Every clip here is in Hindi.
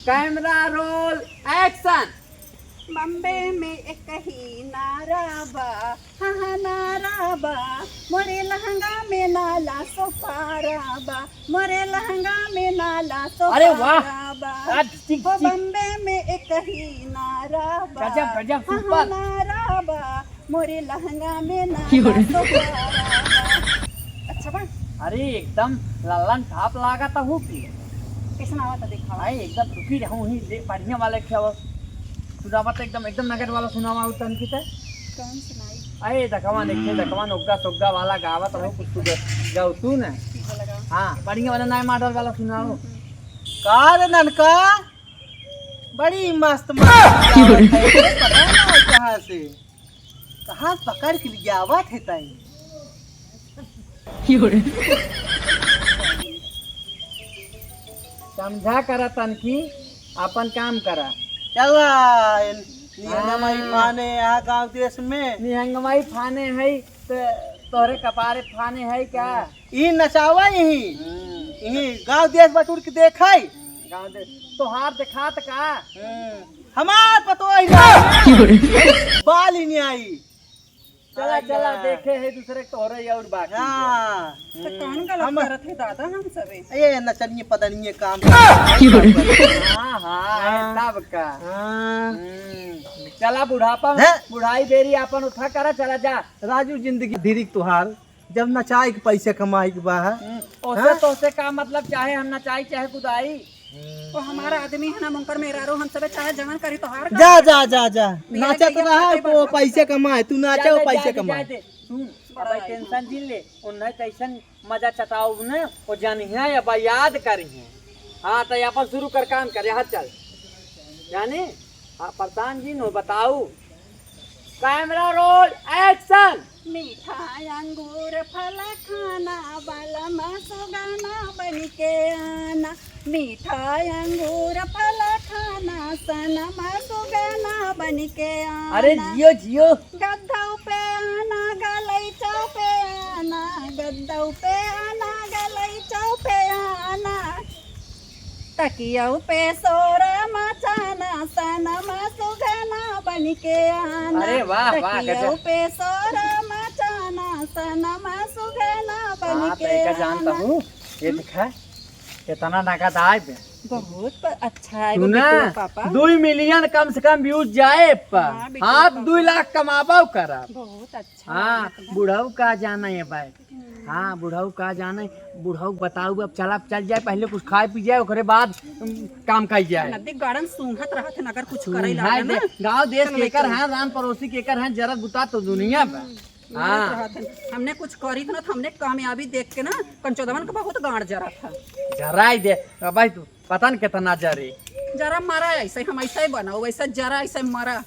Camera roll action. बम्बे में एक ही नारा बा, हाँ नारा बा, मोरे लहंगा में नाला सोपारा बा, मोरे लहंगा में नाला अरे वाह! सोपारा बा। आज ठीक वो ठीक। बम्बे में एक ही नारा बा, गजब गजब हाँ सुपर। नारा बा, मोरे लहंगा में नाला सोपारा बा। अच्छा बा, अरे एकदम लल्लन छाप लागत हूँ कि कैसा आवा था देखा भाई एकदम रुकी रहूँ ही बढ़िया वाले खेव सुनावत एकदम एकदम नगर वाला सुनावा उतन की ते कौन सुनाई अरे दखवा देखे दखवा नोक्का सोक्का वाला गावत हो कुछ तू गाओ तू ना। ठीक लगा। हाँ बढ़िया वाला नया मॉडल वाला सुनाओ। कार ननका बड़ी मस्त मस्त कहाँ से कहाँ पकड़ के लिए आवत है ताई। समझा करा तनकी अपन काम करा चला नियमई फाने यहाँ गांव देश में निहंगमाई फाने है तो तोहरे कपारे फाने है क्या। ई नचावा यही गांव देश बटूर के देखा गाँव दे तोहार दिखात का हमार पतो बाल ही नहीं आई। चला चला देखे है दूसरे तोहरे और बाकी हाँ तो कौन गलत करत है दादा हम सबे। ये नचनिए पदनिए काम हाँ हाँ तब का। हाँ। चला बुढ़ापा हैं? बुढ़ाई बेरी अपन उठा करा चला जा। राजू जिंदगी धीरे तुहार जब नचाई के पैसे कमाई के बा ओसे तोसे का मतलब चाहे हम नचाई चाहे कुदाई। वो हमारा आदमी है ना मुंकर मेरा रो हम सबे चाहे जवन करी तो हार जा जा जा जा नाचत रहा वो पैसे कमाए तू नाचे वो पैसे कमाए। सुन अब टेंशन जिन ले उन्हें कैसन मजा चटाओ न वो जानिए अब याद करिए। हाँ तो अपन शुरू कर काम कर यहाँ चल जाने। हाँ प्रधान जी नो बताओ। Camera roll action. मीठा अंगूर फल खाना वाला मसुगाना बन के आना, मीठा अंगूर फल खाना सना मसुगाना बन के आना। अरे जियो जियो गद्दाऊ पे आना गलैचौ पे आना, गद्दाऊ पे आना गलैचौ पे आना, तकियाऊ पे सोर मचाना सनमा सुगना बन के आना। अरे वाह वाह तकियाऊ गजब। पे सोर मचाना सनमा सुगना बन हाँ तो के एक जानता आना। हूँ ये दिखा कितना नगद आए पे बहुत अच्छा है वो सुना बिट्टू पापा। 2 मिलियन कम से कम व्यूज जाए पर हाँ, बिट्टू आप पापा। 2 लाख कमाबो करा। बहुत अच्छा हाँ है। बुढ़ऊ का जाना है भाई। हाँ बुढ़ऊ का जाना है बुढ़ऊ बताऊ अब चला चल जाए पहले कुछ खाए पी जाए ओकरे बाद काम कर जाए। नदी गार्डन सूंघत रहा थे नगर कुछ करे हाँ, लागे ना। गाँव देश चलो, केकर चलो। है रान पड़ोसी केकर है जरा बुता तो दुनिया पे। हाँ रहत हन। हमने कुछ करी थी ना तो हमने कामयाबी देख के ना कंचोदवन का बहुत गांड जरा था। जरा ही दे भाई तू पता न कितना जरे। जरा मरा ऐसे हम ऐसे ही बनाओ वैसे जरा ऐसे मरा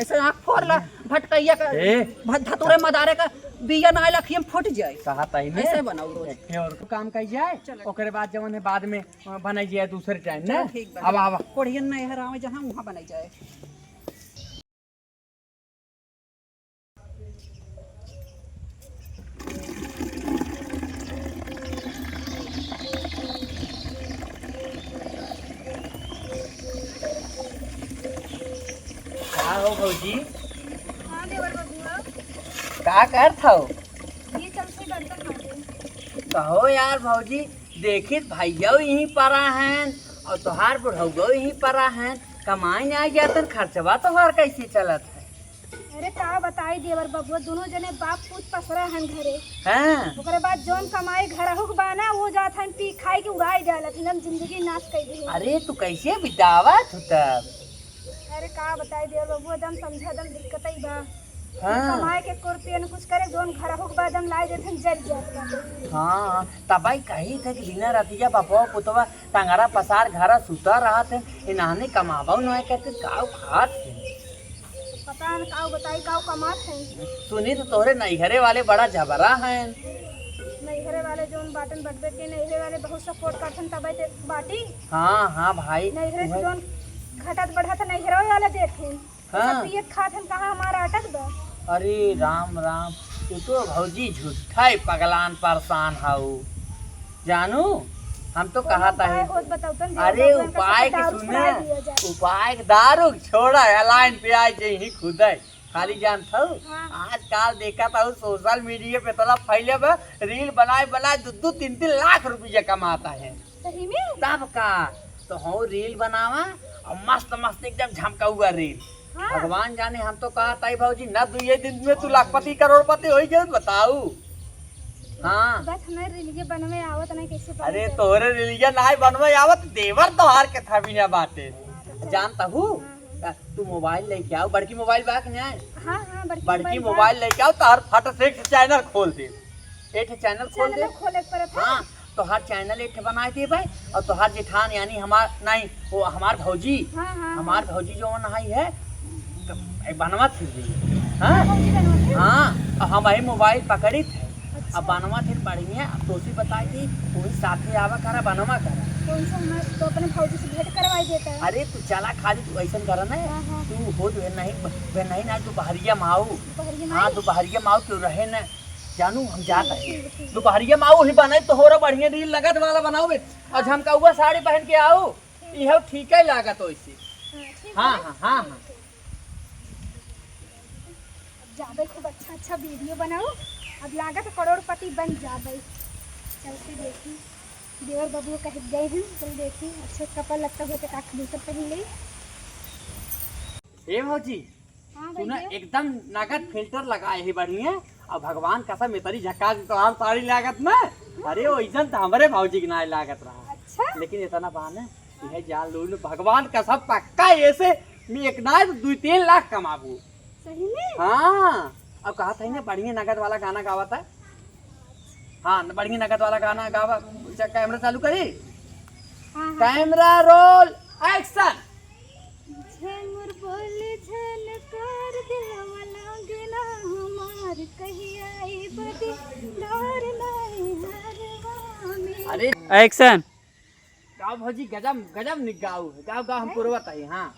ऐसे आँख फोड़ ला भटकैया का धतुरे मदारे का बिया ना लखियम फूट जाए कहा ताई ने ऐसे बनाओ रोज। और काम कर जाए चलो। ओकरे बाद जवन है बाद में बनाई जाए दूसरे टाइम ना। ठीक बा। अब अब कोढ़ियन नहीं हरावे जहाँ वहाँ बनाई जाए। क्या हो भौजी हाँ देवर बबुआ, का कर था ये चमचे बर्तन मांगे। कहो यार भौजी देखी भैया यहीं परा हैं और तोहार बुढ़ऊ यहीं परा हैं कमाई नहीं जातन खर्चवा तोहार कैसे चलत है। अरे का बताई देवर बबुआ, दोनों जने बाप पूत पसरा हन घरे। हैं ओकरे बाद जौन कमाई घर हुक बाना वो जात हन पी खाई के उड़ाई डालत हन, जिंदगी नाश कर दी। अरे तू कैसे बितावत हो तब। अरे का बताई देवर बबुआ, दम समझा दम दिक्कत ही बा। हाँ कमाए के कुर्ती न कुछ करे जौन घर हुक बा दम लाई देत हन जल जात। हाँ तबाई कही थे कि बिना रतिया बापा पुतवा टंगरा पसार घरा सुता रहा थे इन्हाने कमावा न कहते काव खात थे। पता न का बताई का कमात है। सुनी तो तोहरे नैहरे वाले बड़ा झबरा हैं। नैहरे वाले जौन बाटन बटबे के नैहरे वाले बहुत सपोर्ट करथन तबे ते बाटी। हाँ हाँ भाई नैहरे से जौन घटत बढ़त नैहरे वाले देखें। हाँ। पियत खाथन कहाँ हमारा अटक बा। अरे राम राम तू तो भौजी झूठा ही पगलान परेशान हाउ जानू हम तो कहा था उपाय होत बताओ तन अरे उपाय के सुने उपाय दारू छोड़ा है लाइन पे आ ही खुद है खाली जान था आजकल देखा था सोशल मीडिया पे तला फैले बा रील बनाए बनाए 2-3 लाख रुपया कमाता है सही में तब का तो हम रील बनावा और मस्त मस्त एकदम झमका हुआ रील भगवान जाने हम तो कहा था भाजी न 2 दिन में तू लाखपति करोड़पति हो गए बताऊ हाँ बस हमें रिलीजन बनवे आवत नहीं कैसे पता अरे तोहरे रिलीजन आए बनवे आवत देवर तोहार के था बिना बाटे जानता हूँ तू मोबाइल लेके आओ बड़की मोबाइल बाक नहीं आए हां हां बड़की मोबाइल लेके आओ तो हर फट से एक चैनल खोल दे एक चैनल खोल दे खोले पर हाँ तो हर चैनल एक बना दे भाई और तो हर जेठान यानी हमार नहीं वो हमार भौजी हां हां हमार भौजी जो नहाई है बनवा थी हाँ हम ही मोबाइल पकड़ी थे अब बनवा थे बढ़िया अब तो बताई थी वही साथे आवा करा बनवा करा कौन सा हमारे तो अपने भौजी से भेंट करवाई देता है अरे तू चला खाली तू ऐसा करा ना तू हो नहीं ना दोपहरिया माऊ हाँ दोपहरिया माऊ क्यों रहे ना जानू हम जाता है दोपहरिया माऊ ही बनाए तो हो रहा बढ़िया रील लगत वाला बनाओ बे और झमकाऊआ साड़ी पहन के आओ यह ठीक है लागत वैसे हाँ हाँ हाँ हाँ जाबे खूब अच्छा वीडियो बनाओ अब लागत करोड़पति बन जाबे चलते देखी देवर बाबू कह गए हैं चल देखी अच्छे कपड़ा लगता हो तो का खरीद पहन ले ए भौजी हां तू ना भाई एकदम नगद फिल्टर लगाए है बढ़िया और भगवान कसम इतनी झकास तो साड़ी लागत ना अरे वैसन तो हमारे भौजी की ना लागत रहा अच्छा लेकिन इतना बहाना यह जान लो भगवान कसम पक्का ऐसे मैं एक ना 2-3 लाख कमाबू सही में हाँ अब कहा था ना बढ़िया नगद वाला गाना गावा था हाँ बढ़िया नगद वाला गाना गावा कैमरा चालू करी हां कैमरा रोल एक्शन झमर बोल झनकार दिलवा लागना हमार कहिया आई बदी डर नहीं हरवा में अरे एक्शन गाँव भौजी गजब गजब निगाऊ गाँव गाँव हम पूर्वत आई हाँ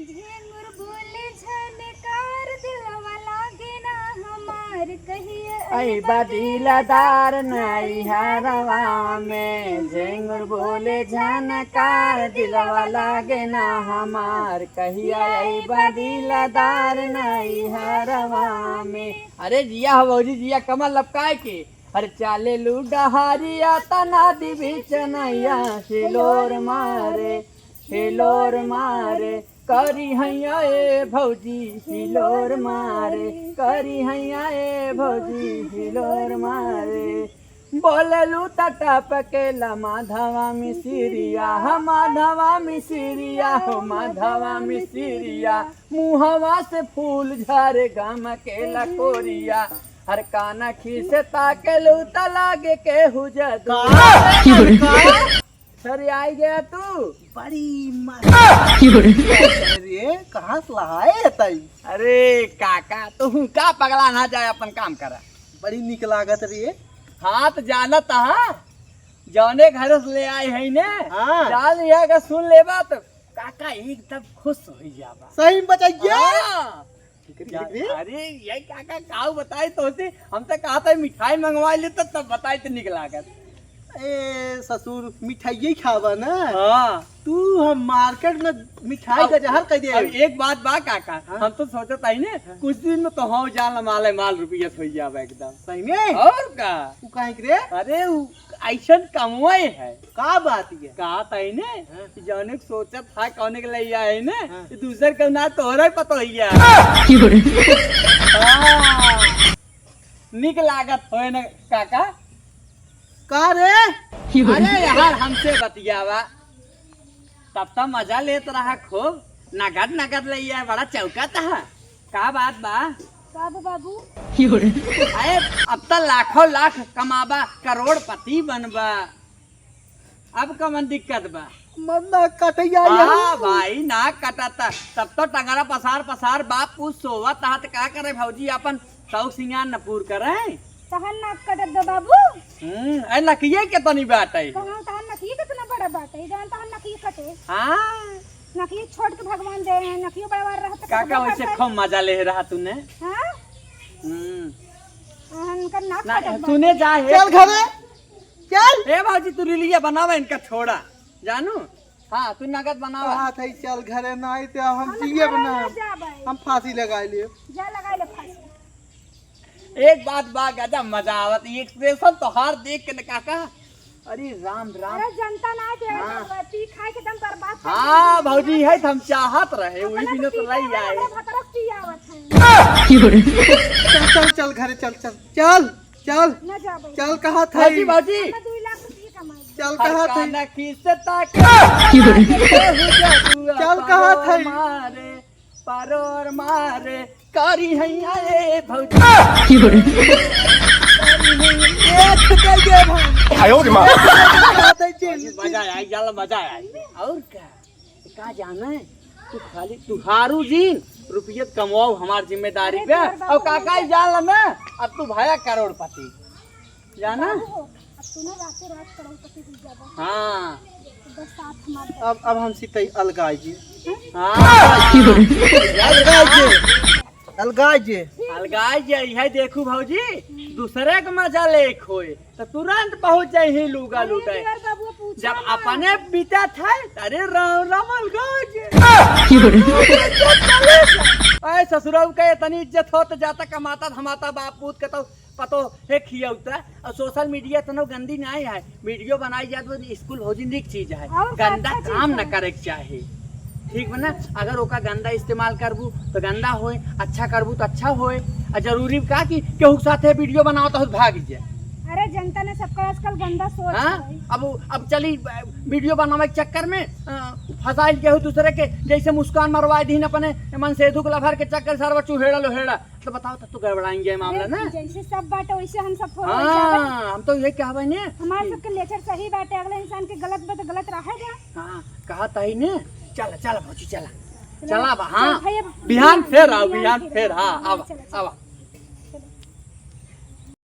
झमर बोल झनकार दिलवा लागना हमार कहिया आई बदीलादार नहीं हरवा में झेंगुर बोले झनकार दिलवा लागे ना हमार कहिया आई बदीलादार नहीं हरवा में अरे जिया हो भौजी जिया कमल लपकाए के अरे चाले लू डहारिया तना दी बीच नैया हिलोर मारे करी हैया ए भौजी हिलोर मारे करी हैया ए भौजी हिलोर मारे बोललू टटप के माधवा मिसिरिया माधवा मिसिरिया हो माधवा मिसिरिया मुहवा से फूल झरे गम के लकोरिया हर काना खीसे ताकेलू तलागे के हुजद सर आई गया तू बड़ी अरे कहाँ से लाए तई अरे काका तू का पगला ना जाए अपन काम करा बड़ी निक लागत रे हाँ तो जानत हाँ जौने घर से ले आए है ने हाँ। जान लिया का सुन ले बात काका एकदम खुश हो जाबा सही में बताइए हाँ। अरे अरे ये काका काऊ बताई तो हम तो कहा था मिठाई मंगवा ले तो तब बताई तो निक लागत ए ससुर मिठाई खावा ना हाँ तू हम मार्केट में मिठाई का जहर कह दे अब एक बात बा काका हम तो सोचत आई ने कुछ दिन में तो हम जान माल माल रुपया हो जाबा एकदम सही में और का तू काहे रे अरे ऐसा कमवाए है का बात है कहा था ने जौने सोचत था कौने के लिए आए ने दूसर का ना तोहरा पता हो गया निक लागत होए ना काका का रे अरे यार हमसे बतियावा तब तक मजा लेत रहा खूब नगद नगद ले आए बड़ा चौका था का बात बा बाबू बाबू अरे अब तो लाखों लाख कमाबा करोड़पति बनबा अब कमन दिक्कत बा मन ना कटैया हाँ भाई ना कटाता तब तो टंगरा पसार बाप पूछ सोवत तो का करे भौजी अपन शौक सिंगार न पूर करे तहन ना कटत दो बाबू ए नकिए के तनी बात है तहन तहन नखी कितना बड़ा बात है जान तहन नखी कटे हाँ नखी छोड़ के भगवान दे रहे हैं नखियो बड़ा रहता काका वैसे खूब मजा ले रहा तूने हां हम्म तहन का नाक ना कटत बा। तूने जा चल घरे चल ए भाजी तू लिया बनावा इनका छोड़ा जानू। हाँ तू नगद बनावा। कहा था चल घरे नहीं तो हम जिए बना जाबे हम फांसी लगा लिए। जा लगा ले फांसी। एक बात बा गजब मजा आवत ये एक्सप्रेशन तो हार देख के न काका। अरे राम राम। अरे जनता ना दे हाँ। पी खाए के दम बर्बाद कर हाँ भौजी है हम चाहत रहे वही बिना तो लाई आए। भतरक पी आवत है चल चल चल घरे चल चल चल चल न जाबे चल कहा था भौजी भौजी मैं 2 लाख रुपए कमाई। चल कहा था हरकाना खींचता चल कहा था मारे परोर मारे करी हैया ए भौजी। मजा आई जाला मजा आई। और क्या जाना है तू खाली तुहारू जीन रुपये कमाओ हमार जिम्मेदारी पे। और काका जाल में अब तू भाया करोड़पति जाना। अब तू ना रातों रात करोड़पति हो जाबे। हाँ बस साथ हमारे अब हम सीते अलगाई जी अलगाई जी अलगाई जाई है। देखू भौजी दूसरे के मजा ले खोए तो तुरंत पहुंच जाए ही लूगा लूटे। यार बाबू पूछ जब अपने बीता था अरे राम राम अलगाई अरे ससुराल का इतनी इज्जत हो तो जाता कमाता धमाता बाप पूत के तो पतो है खियौता। और सोशल मीडिया तो गंदी नहीं है। वीडियो बनाई जाए तो स्कूल भोजन चीज है और गंदा अच्छा चीज काम है। न करे के चाहे ठीक बना। अगर ओका गंदा इस्तेमाल करबू तो गंदा होए अच्छा करबू तो अच्छा होए। और जरूरी का कि केहू के साथे वीडियो बनाओ तो भाग जाए। अरे जनता ने सबका आजकल गंदा सोच हाँ है। अब चली वीडियो बनावे के चक्कर में फसाइल केहू दूसरे के जैसे मुस्कान मरवाए दी अपने मन से दुख लभर के चक्कर सारा चूहेड़ा लोहेड़ा तो बताओ तब तो गड़बड़ाएंगे मामला ना। जैसे सब बाटे वैसे हम सब थोड़ा हो जाबे। हाँ हम तो ये कहबे ने हमारे सबके नेचर सही बाटे। अगले इंसान के गलत बात गलत रहेगा। हाँ कहा तही ने चल चल भौजी चला चला बा। हाँ चल भैया, बिहान फिर आओ बिहान फिर फिर। हाँ हाँ, अब चला, चला। अब